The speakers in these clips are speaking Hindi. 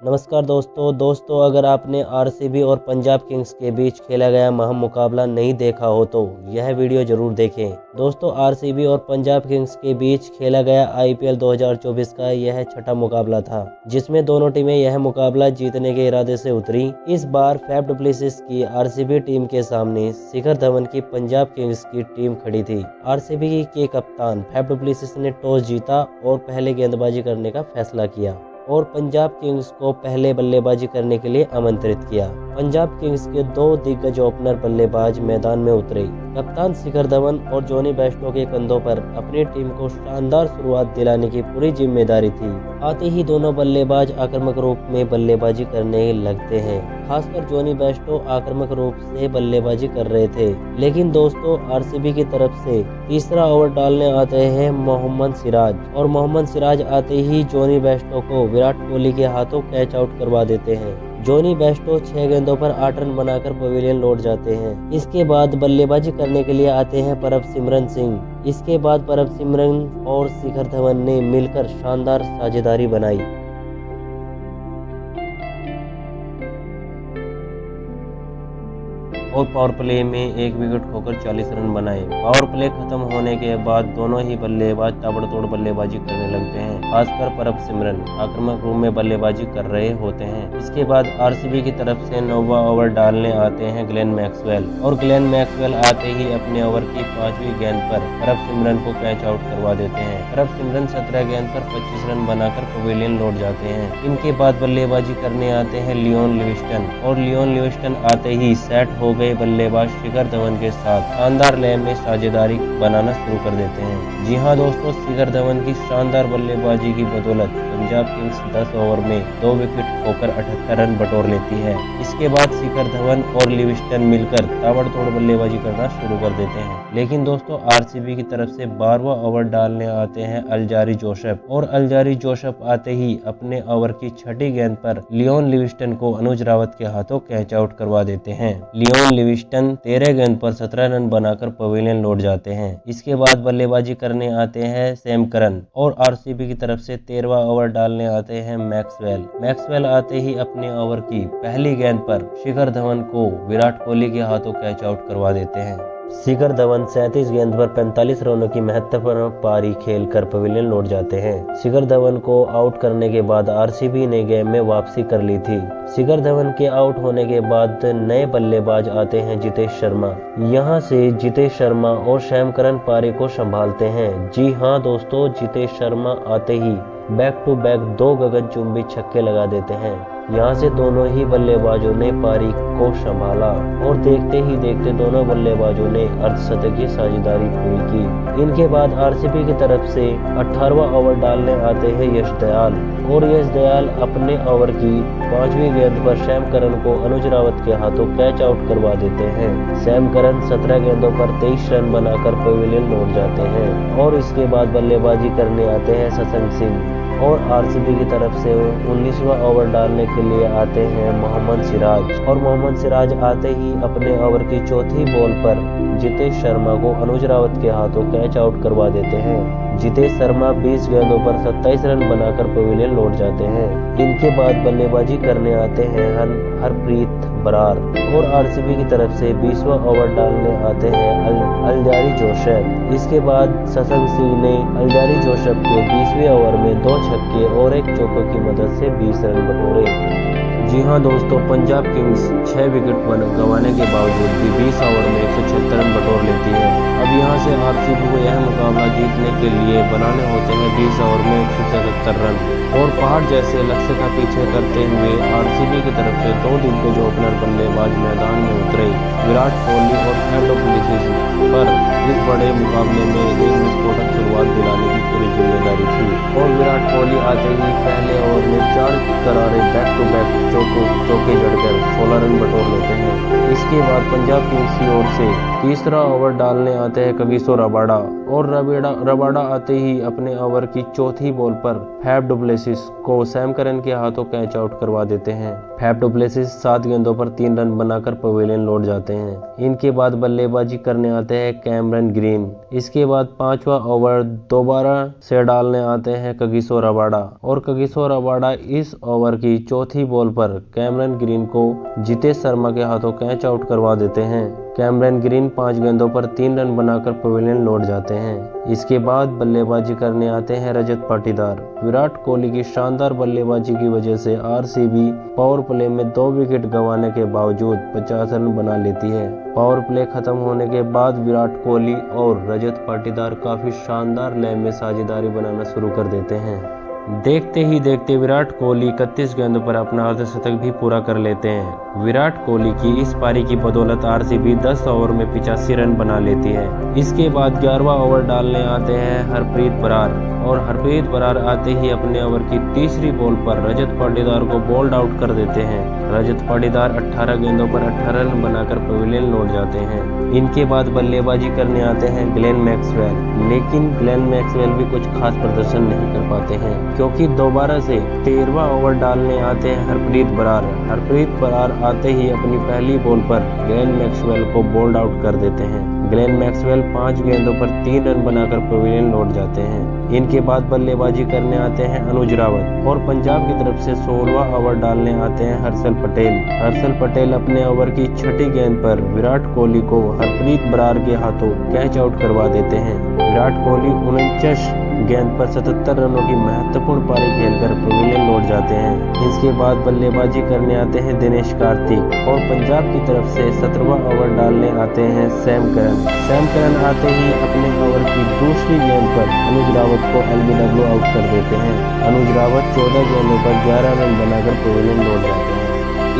नमस्कार दोस्तों अगर आपने आरसीबी और पंजाब किंग्स के बीच खेला गया महामुकाबला मुकाबला नहीं देखा हो तो यह वीडियो जरूर देखें। दोस्तों आरसीबी और पंजाब किंग्स के बीच खेला गया आईपीएल 2024 का यह छठा मुकाबला था, जिसमें दोनों टीमें यह मुकाबला जीतने के इरादे से उतरी। इस बार फैफ डु प्लेसिस की आरसीबी टीम के सामने शिखर धवन की पंजाब किंग्स की टीम खड़ी थी। आरसीबी के कप्तान फैफ डु प्लेसिस ने टॉस जीता और पहले गेंदबाजी करने का फैसला किया और पंजाब किंग्स को पहले बल्लेबाजी करने के लिए आमंत्रित किया। पंजाब किंग्स के दो दिग्गज ओपनर बल्लेबाज मैदान में उतरे। कप्तान शिखर धवन और जॉनी बेयरस्टो के कंधों पर अपनी टीम को शानदार शुरुआत दिलाने की पूरी जिम्मेदारी थी। आते ही दोनों बल्लेबाज आक्रामक रूप में बल्लेबाजी करने लगते हैं। खासकर जॉनी बेयरस्टो आक्रामक रूप से बल्लेबाजी कर रहे थे, लेकिन दोस्तों आरसीबी की तरफ से तीसरा ओवर डालने आते हैं मोहम्मद सिराज और मोहम्मद सिराज आते ही जॉनी बेयरस्टो को विराट कोहली के हाथों कैच आउट करवा देते हैं। जॉनी बेयरस्टो 6 गेंदों पर 8 रन बनाकर पवेलियन लौट जाते हैं। इसके बाद बल्लेबाजी करने के लिए आते हैं प्रभसिमरन सिंह। इसके बाद प्रभसिमरन और शिखर धवन ने मिलकर शानदार साझेदारी बनाई और पावर प्ले में एक विकेट खोकर 40 रन बनाए। पावर प्ले खत्म होने के बाद दोनों ही बल्लेबाज ताबड़तोड़ बल्लेबाजी करने लगते हैं। खासकर प्रभसिमरन आक्रामक रूप में बल्लेबाजी कर रहे होते हैं। इसके बाद आरसीबी की तरफ से 9वां ओवर डालने आते हैं ग्लेन मैक्सवेल और ग्लेन मैक्सवेल आते ही अपने ओवर की 5वीं गेंद पर प्रभसिमरन को कैच आउट करवा देते हैं। प्रभसिमरन 17 गेंद पर 25 रन बनाकर पवेलियन लौट जाते हैं। इनके बाद बल्लेबाजी करने आते हैं लियोन लिविंगस्टन और लियोन लिविंगस्टन आते ही सेट हो गए बल्लेबाज शिखर धवन के साथ शानदार लय में साझेदारी बनाना शुरू कर देते हैं। जी हां दोस्तों, शिखर धवन की शानदार बल्लेबाजी की बदौलत पंजाब किंग्स 10 ओवर में 2 विकेट खोकर 78 रन बटोर लेती है। इसके बाद शिखर धवन और लिविंगस्टन मिलकर ताबड़तोड़ बल्लेबाजी करना शुरू कर देते हैं। लेकिन दोस्तों आरसीबी की तरफ से 12वां ओवर डालने आते हैं अल्जारी जोसेफ और अल्जारी जोसेफ आते ही अपने ओवर की 6ठी गेंद पर लियोन लिविंगस्टन को अनुज रावत के हाथों कैच आउट करवा देते हैं। लियोन लिविंगस्टन 13 गेंद पर 17 रन बनाकर पवेलियन लौट जाते हैं। इसके बाद बल्लेबाजी करने आते हैं सैम करन और आरसीबी की तरफ से 13वां ओवर डालने आते हैं मैक्सवेल आते ही अपने ओवर की पहली गेंद पर शिखर धवन को विराट कोहली के हाथों कैच आउट करवा देते हैं। शिखर धवन 37 गेंद पर 45 रनों की महत्वपूर्ण पारी खेलकर पवेलियन लौट जाते हैं। शिखर धवन को आउट करने के बाद आरसीबी ने गेम में वापसी कर ली थी। शिखर धवन के आउट होने के बाद नए बल्लेबाज आते हैं जितेश शर्मा। यहां से जितेश शर्मा और सैम करन पारी को संभालते हैं। जी हां दोस्तों, जितेश शर्मा आते ही बैक टू बैक 2 गगनचुंबी छक्के लगा देते हैं। यहां से दोनों ही बल्लेबाजों ने पारी को संभाला और देखते ही देखते दोनों बल्लेबाजों ने अर्धशतकीय साझेदारी पूरी की। इनके बाद आरसीबी की तरफ से 18वां ओवर डालने आते हैं यश दयाल और यश दयाल अपने ओवर की 5वीं गेंद पर सैम करन को अनुज रावत के हाथों कैच आउट करवा देते हैं। सैम करन 17 गेंदों पर 23 रन बनाकर पवेलियन लौट जाते हैं और इसके बाद बल्लेबाजी करने आते हैं शशांक सिंह और आरसीबी की तरफ से 19वां ओवर डालने के लिए आते हैं मोहम्मद सिराज और मोहम्मद सिराज आते ही अपने ओवर की 4थी बॉल पर जितेश शर्मा को अनुज रावत के हाथों कैच आउट करवा देते हैं। जितेश शर्मा 20 गेंदों पर 27 रन बनाकर पवेलियन लौट जाते हैं। इनके बाद बल्लेबाजी करने आते हैं हरप्रीत बरार और आरसीबी की तरफ से 20वां ओवर डालने आते हैं अल्जारी जोसेफ। इसके बाद शशांक सिंह ने अल्जारी जोसेफ के 20वें ओवर में 2 छक्के और 1 चौके की मदद से 20 रन बटोरे। जी हां दोस्तों, पंजाब किंग्स 6 विकेट गंवाने के बावजूद भी 20 ओवर में 176 रन बटोर लेती है। अब यहां से आरसीबी को यह मुकाबला जीतने के लिए बनाने होते हैं 20 ओवर में 177 रन और पहाड़ जैसे लक्ष्य का पीछे करते हुए आरसीबी की तरफ से 2 दिग्गज ओपनर बल्लेबाज मैदान में उतरे। विराट कोहली और फैफ डु प्लेसिस पर इस बड़े मुकाबले में एक विस्फोटक शुरुआत दिलाने की पूरी जिम्मेदारी थी और विराट कोहली आते ही पहले ओवर में 4 करारे बैक टू बैक चौके जड़कर 16 रन बटोर लेते हैं। इसके बाद पंजाब किंग्स की ओर से तीसरा ओवर डालने आते हैं कगिसो रबाडा और रबाडा आते ही अपने ओवर की चौथी बॉल पर फैफ डु प्लेसिस को सैम करन के हाथों कैच आउट करवा देते हैं। फैफ डु प्लेसिस 7 गेंदों पर 3 रन बनाकर पवेलियन लौट जाते हैं। इनके बाद बल्लेबाजी करने आते हैं कैमरन ग्रीन। इसके बाद 5वां ओवर दोबारा से डालने आते हैं कगिसो रबाडा और कगिसो रबाडा इस ओवर की चौथी बॉल पर कैमरन ग्रीन को जितेश शर्मा के हाथों कैच आउट करवा देते हैं। कैमरन ग्रीन 5 गेंदों पर 3 रन बनाकर पवेलियन लौट जाते हैं। इसके बाद बल्लेबाजी करने आते हैं रजत पाटीदार। विराट कोहली की शानदार बल्लेबाजी की वजह से आरसीबी पावर प्ले में 2 विकेट गंवाने के बावजूद 50 रन बना लेती है। पावर प्ले खत्म होने के बाद विराट कोहली और रजत पाटीदार काफी शानदार लय में साझेदारी बनाना शुरू कर देते हैं। देखते ही देखते विराट कोहली 31 गेंदों पर अपना अर्धशतक भी पूरा कर लेते हैं। विराट कोहली की इस पारी की बदौलत आरसीबी 10 ओवर में 85 रन बना लेती है। इसके बाद 11वां ओवर डालने आते हैं हरप्रीत बरार और हरप्रीत बरार आते ही अपने ओवर की तीसरी बॉल पर रजत पाटीदार को बोल्ड आउट कर देते हैं। रजत पाटीदार 18 गेंदों पर 18 रन बनाकर पवेलियन लौट जाते हैं। इनके बाद बल्लेबाजी करने आते हैं ग्लेन मैक्सवेल, लेकिन ग्लेन मैक्सवेल भी कुछ खास प्रदर्शन नहीं कर पाते हैं क्योंकि दोबारा से 13वां ओवर डालने आते हैं हरप्रीत बरार। हरप्रीत बरार आते ही अपनी पहली बॉल पर ग्लेन मैक्सवेल को बोल्ड आउट कर देते हैं। ग्लेन मैक्सवेल 5 गेंदों पर 3 रन बनाकर पवेलियन लौट जाते हैं। इनके बाद बल्लेबाजी करने आते हैं अनुज रावत और पंजाब की तरफ से 16वां ओवर डालने आते हैं हर्षल पटेल। हर्षल पटेल अपने ओवर की 6ठी गेंद पर विराट कोहली को हरप्रीत बरार के हाथों कैच आउट करवा देते हैं। विराट कोहली 49 गेंद पर 77 रनों की महत्वपूर्ण पारी खेलकर पवेलियन लौट जाते हैं। इसके बाद बल्लेबाजी करने आते हैं दिनेश कार्तिक और पंजाब की तरफ से 17वां ओवर डालने आते हैं सैम करन। सैम करन आते ही अपने ओवर की दूसरी गेंद पर अनुज रावत को एलबीडब्ल्यू आउट कर देते हैं। अनुज रावत 14 गेंदों पर 11 रन बनाकर पवेलियन लौट जाते हैं।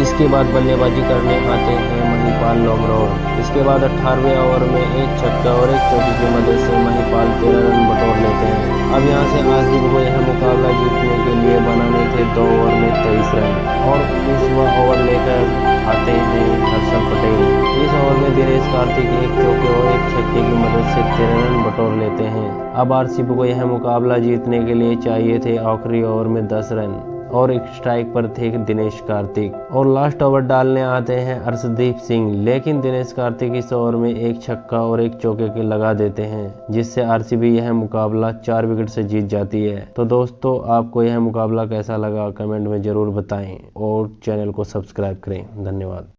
इसके बाद बल्लेबाजी करने आते हैं महिपाल लोमरोर। इसके बाद 18वें ओवर में एक छक्का और एक चौके की मदद से महिपाल 13 रन बटोर लेते हैं। अब यहां से आरसीबी को यह मुकाबला जीतने के लिए बनाने थे 2 ओवर में 23 रन और 19वां ओवर लेकर आते हैं हर्षल पटेल। इस ओवर में दिनेश कार्तिक एक चौके और एक छक्के की मदद से 13 रन बटोर लेते हैं। अब आरसीबी को यह मुकाबला जीतने के लिए चाहिए थे आखिरी ओवर में 10 रन और एक स्ट्राइक पर थे दिनेश कार्तिक और लास्ट ओवर डालने आते हैं अर्शदीप सिंह, लेकिन दिनेश कार्तिक इस ओवर में एक छक्का और एक चौके के लगा देते हैं जिससे आरसीबी यह मुकाबला 4 विकेट से जीत जाती है। तो दोस्तों, आपको यह मुकाबला कैसा लगा कमेंट में जरूर बताएं और चैनल को सब्सक्राइब करें। धन्यवाद।